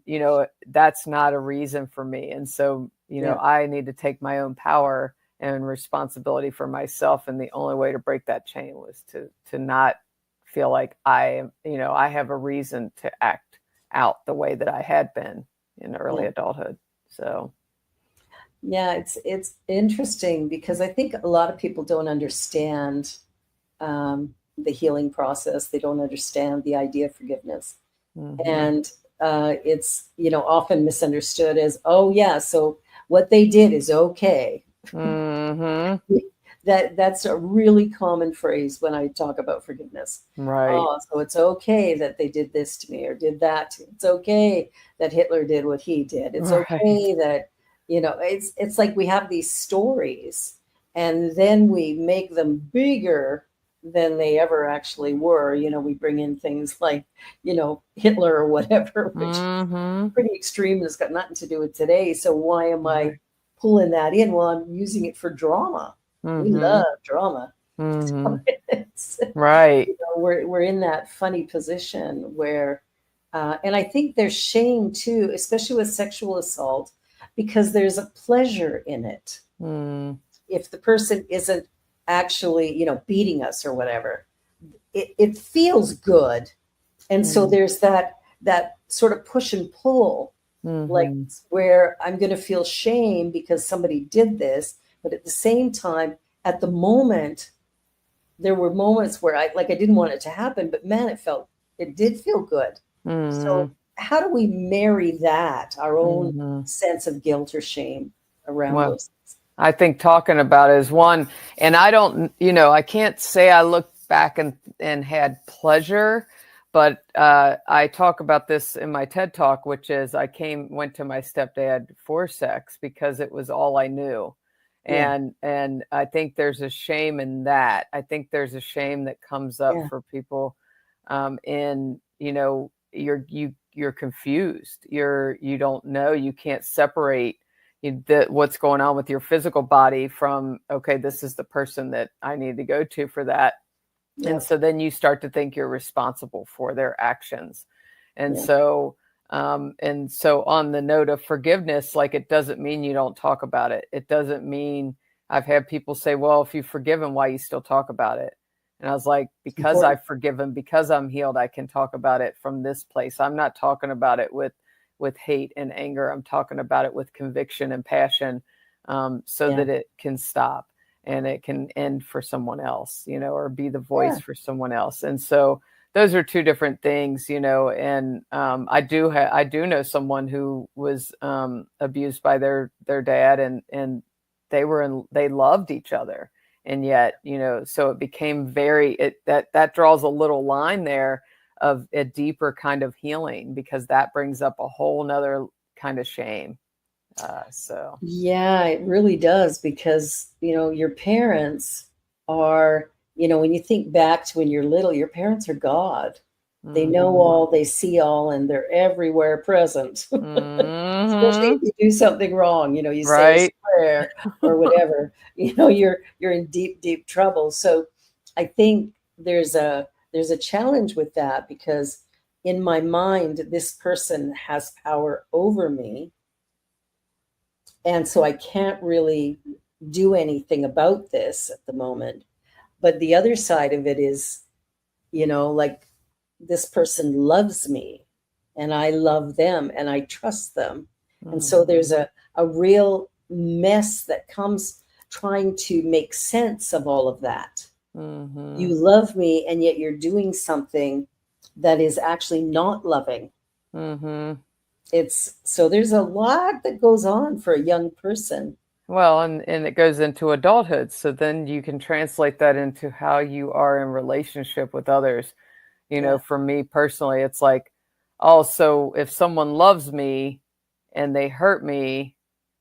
that's not a reason for me. And so, I need to take my own power and responsibility for myself. And the only way to break that chain was to not feel like I have a reason to act out the way that I had been in early adulthood. So. Yeah, it's interesting because I think a lot of people don't understand the healing process. They don't understand the idea of forgiveness. Mm-hmm. And it's, often misunderstood as, oh, yeah, so what they did is okay. Mm-hmm. That's a really common phrase when I talk about forgiveness. Right. Oh, so it's okay that they did this to me or did that to me. It's okay that Hitler did what he did. It's okay that, it's like we have these stories and then we make them bigger than they ever actually were. We bring in things like, Hitler or whatever, which is pretty extreme and it's got nothing to do with today. So why am I pulling that in? Well, I'm using it for drama. We love drama. So right. We're in that funny position where, and I think there's shame too, especially with sexual assault, because there's a pleasure in it. If the person isn't actually, beating us or whatever, it feels good. And so there's that sort of push and pull, like where I'm going to feel shame because somebody did this. But at the same time, at the moment, there were moments where I didn't want it to happen, but man, it did feel good. So how do we marry that, our own sense of guilt or shame around those things? I think talking about it is one, and I don't, I can't say I look back and had pleasure, but I talk about this in my TED Talk, which is went to my stepdad for sex because it was all I knew. And I think there's a shame in that. I think there's a shame that comes up for people you're confused. You don't know, you can't separate what's going on with your physical body from, okay, this is the person that I need to go to for that. Yep. And so then you start to think you're responsible for their actions. And so on the note of forgiveness, it doesn't mean you don't talk about it. It doesn't mean, I've had people say, well, if you've forgiven, why you still talk about it? And I was like, because I've forgiven, because I'm healed, I can talk about it from this place. I'm not talking about it with hate and anger. I'm talking about it with conviction and passion, that it can stop and it can end for someone else, or be the voice for someone else. And so those are two different things, and I do know someone who was abused by their dad, and they loved each other. And yet, so it became that draws a little line there of a deeper kind of healing, because that brings up a whole nother kind of shame. Yeah, it really does, because, your parents are, when you think back to when you're little, your parents are God. They know all, they see all, and they're everywhere present. Especially if you do something wrong, you say a swear or whatever, you're in deep, deep trouble. So I think there's a challenge with that, because in my mind, this person has power over me. And so I can't really do anything about this at the moment. But the other side of it is, this person loves me and I love them and I trust them. And so there's a real mess that comes trying to make sense of all of that. You love me, and yet you're doing something that is actually not loving. So there's a lot that goes on for a young person. Well, and it goes into adulthood. So then you can translate that into how you are in relationship with others. For me personally, it's like, oh, so if someone loves me and they hurt me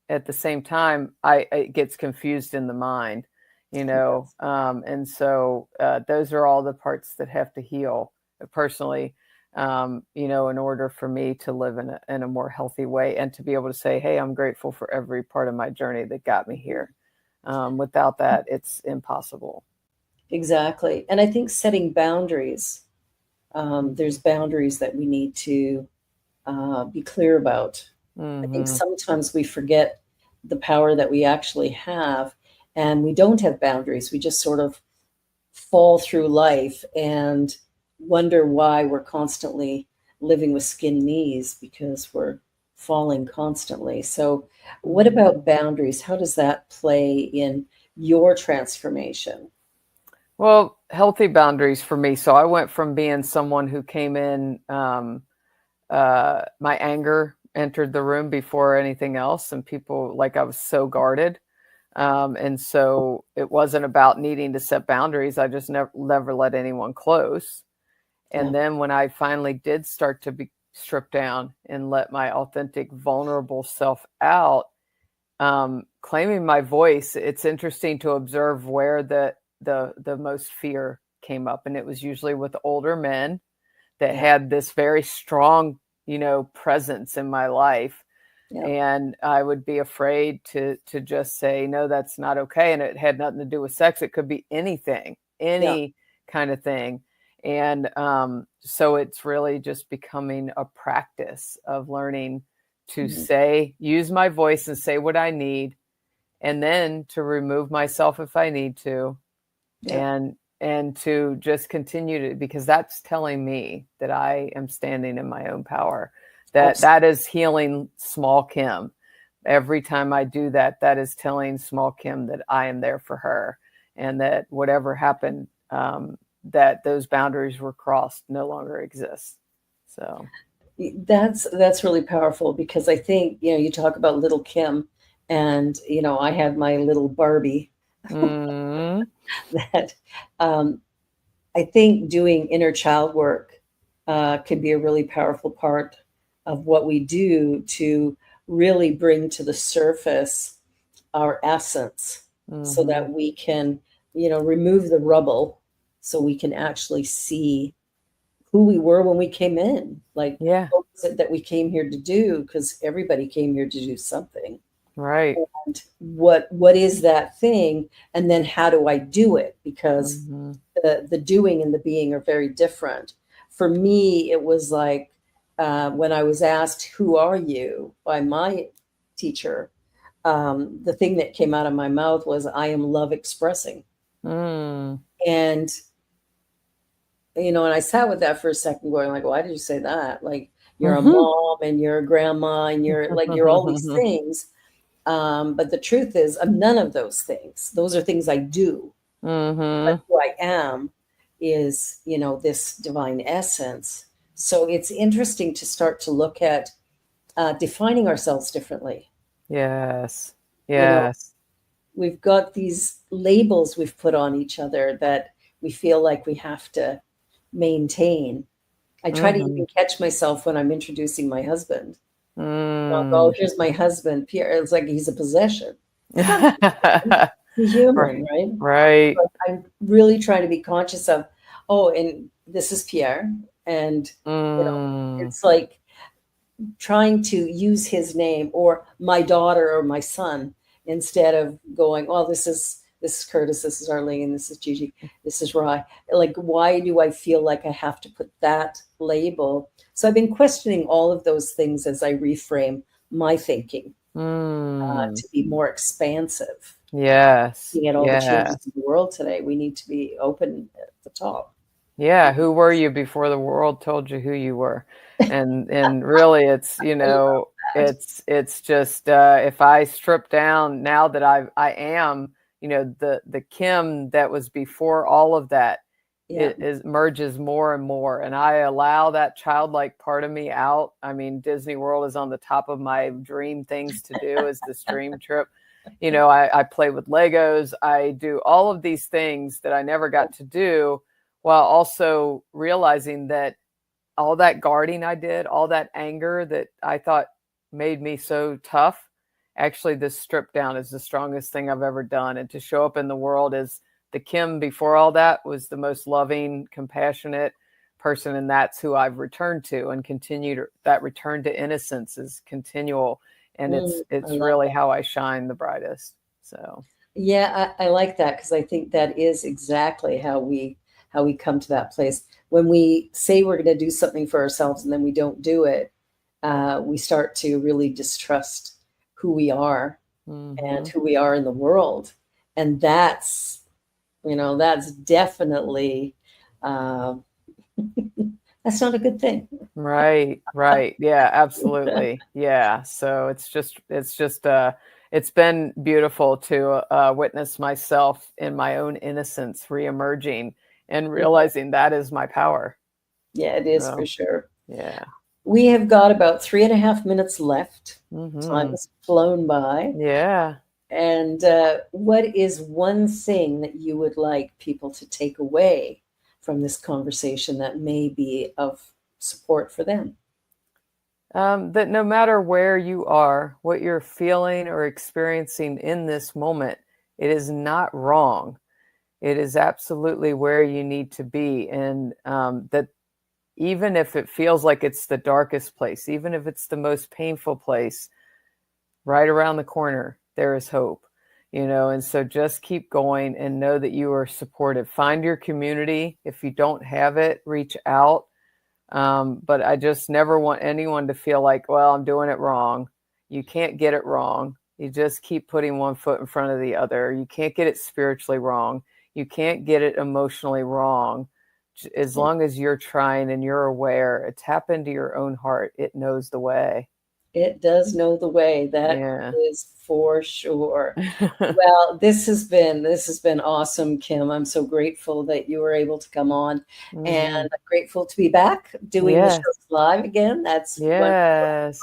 at the same time, it gets confused in the mind, and so those are all the parts that have to heal personally. you know, in order for me to live in a more healthy way and to be able to say, hey, I'm grateful for every part of my journey that got me here. Without that, it's impossible. Exactly. And I think setting boundaries, there's boundaries that we need to be clear about. I think Mm-hmm. sometimes we forget the power that we actually have, and we don't have boundaries. We just sort of fall through life and wonder why we're constantly living with skin knees because we're falling constantly. So, what about boundaries? How does that play in your transformation? Well, healthy boundaries for me. So I went from being someone who came in, my anger entered the room before anything else, and people, like, I was so guarded. And so it wasn't about needing to set boundaries. I just never let anyone close. Yeah. And then when I finally did start to be stripped down and let my authentic, vulnerable self out, claiming my voice, it's interesting to observe where the most fear came up. And it was usually with older men that Yeah. had this very strong, you know, presence in my life. Yeah. And I would be afraid to just say, no, that's not okay. And it had nothing to do with sex. It could be anything, Yeah. any kind of thing. And so it's really just becoming a practice of learning to Mhm. say, use my voice and say what I need, and then to remove myself if I need to, Yeah. and to just continue to, because that's telling me that I am standing in my own power. Absolutely. That is healing small Kim. Every time I do that, that is telling small Kim that I am there for her, and that whatever happened, that those boundaries were crossed no longer exist. So, That's really powerful because I think, you talk about little Kim and, I had my little Barbie mm, that um, I think doing inner child work could be a really powerful part of what we do to really bring to the surface our essence so mm-hmm. that we can, remove the rubble so we can actually see who we were when we came in. Like, Yeah, what was it that we came here to do? Because everybody came here to do something. right. And what is that thing? And then how do I do it? Because Mm-hmm. the doing and the being are very different. For me, it was like when I was asked, "Who are you?" by my teacher, the thing that came out of my mouth was, "I am love expressing." Mm. And and I sat with that for a second, going like, "Why did you say that? Like, you're a Mm-hmm. mom and you're a grandma and you're all these things." But the truth is, I'm none of those things. Those are things I do. But Mm-hmm. who I am is, this divine essence. So it's interesting to start to look at defining ourselves differently. Yes. You know, Yes. we've got these labels we've put on each other that we feel like we have to maintain. I try to Mhm. even catch myself when I'm introducing my husband. I'll go, "Oh, Mm. here's my husband, Pierre." It's like he's a possession. It's not a possession. He's a Right. human, right? Right. But I'm really trying to be conscious of, oh, and this is Pierre. And, Mm. it's like trying to use his name or my daughter or my son instead of going, oh, this is Curtis, this is Arlene, this is Gigi, this is Rye. Like, why do I feel like I have to put that label? So I've been questioning all of those things as I reframe my thinking Mm. to be more expansive. Yes. Looking at all the changes Yes. in the world today, we need to be open at the top. Yeah, who were you before the world told you who you were? And really it's, I love that. it's just if I strip down now that I am, the Kim that was before all of that, Yeah. it is merges more and more, and I allow that childlike part of me out. I mean, Disney World is on the top of my dream things to do, is this dream trip. I play with Legos. I do all of these things that I never got to do, while also realizing that all that guarding I did, all that anger that I thought made me so tough, actually this strip down is the strongest thing I've ever done. And to show up in the world as the Kim before all that was the most loving, compassionate person, and that's who I've returned to, and that return to innocence is continual, and I it's love really that. how I shine the brightest. So Yeah, I like that because I think that is exactly how we come to that place. When we say we're going to do something for ourselves and then we don't do it, we start to really distrust who we are and hmm who we are in the world, and that's definitely uh, that's not a good thing. right, yeah, absolutely, yeah. So it's been beautiful to witness myself in my own innocence reemerging and realizing that is my power. Yeah, it is for So sure. yeah. We have got about 3.5 minutes left. Time hmm has flown by. Yeah. And what is one thing that you would like people to take away from this conversation that may be of support for them? That no matter where you are, what you're feeling or experiencing in this moment, it is not wrong. It is absolutely where you need to be. And that even if it feels like it's the darkest place, even if it's the most painful place, right around the corner, there is hope, and so just keep going and know that you are supported. Find your community. If you don't have it, reach out. But I just never want anyone to feel like, well, I'm doing it wrong. You can't get it wrong. You just keep putting one foot in front of the other. You can't get it spiritually wrong. You can't get it emotionally wrong. As long as you're trying and you're aware, tap into your own heart. It knows the way. It does know the way. That Yeah. is for sure. Well, this has been awesome, Kim. I'm so grateful that you were able to come on, and hmm I'm grateful to be back doing the show Yes. live again. That's one Yes.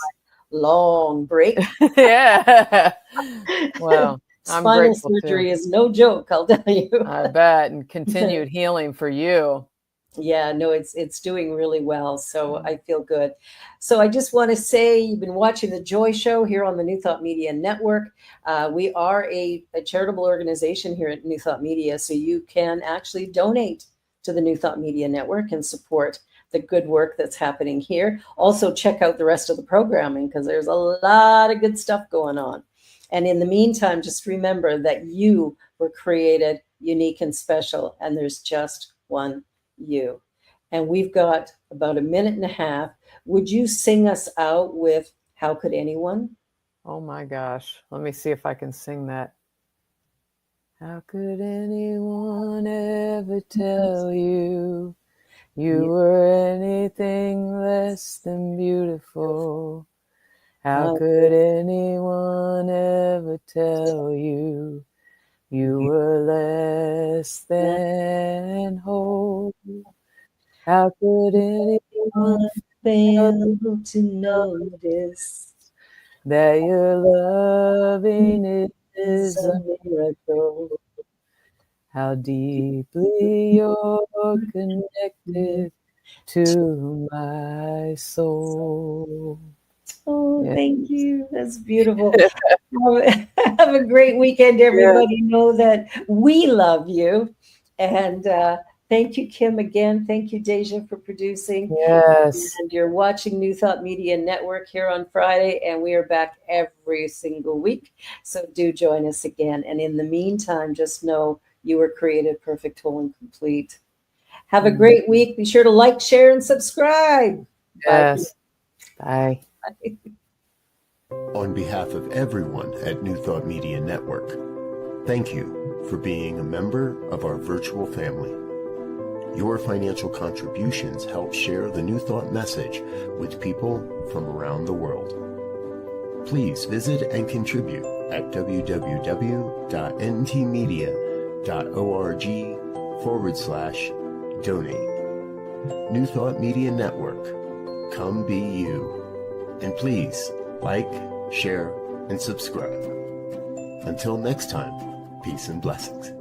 long break. Yeah. Well, I'm Spinal grateful too. surgery is no joke, I'll tell you. I bet. And continued healing for you. Yeah, no, it's doing really well. So I feel good. So I just want to say you've been watching the Joy Show here on the New Thought Media Network. We are a charitable organization here at New Thought Media, so you can actually donate to the New Thought Media Network and support the good work that's happening here. Also, check out the rest of the programming because there's a lot of good stuff going on. And in the meantime, just remember that you were created unique and special, and there's just one you. And we've got about a minute and a half. Would you sing us out with How Could Anyone? Oh my gosh. Let me see if I can sing that. How could anyone ever tell you you were anything less than beautiful? How How could anyone ever tell you you were less than whole? How could anyone could fail to notice that your loving is is a a miracle? how deeply you're connected to my soul. Oh, Yeah. thank you. That's beautiful. Have a great weekend, Yeah. everybody. Know that we love you. And thank you, Kim, again. Thank you, Deja, for producing. Yes. And you're watching New Thought Media Network here on Friday, and we are back every single week. So do join us again. And in the meantime, just know you were created perfect, whole, and complete. Have a Mm, great week. Be sure to like, share, and subscribe. Bye. yes. Bye. On behalf of everyone at New Thought Media Network, thank you for being a member of our virtual family. Your financial contributions help share the New Thought message with people from around the world. Please visit and contribute at www.ntmedia.org/donate. New Thought Media Network. Come be you. And please like, share, and subscribe. Until next time, peace and blessings.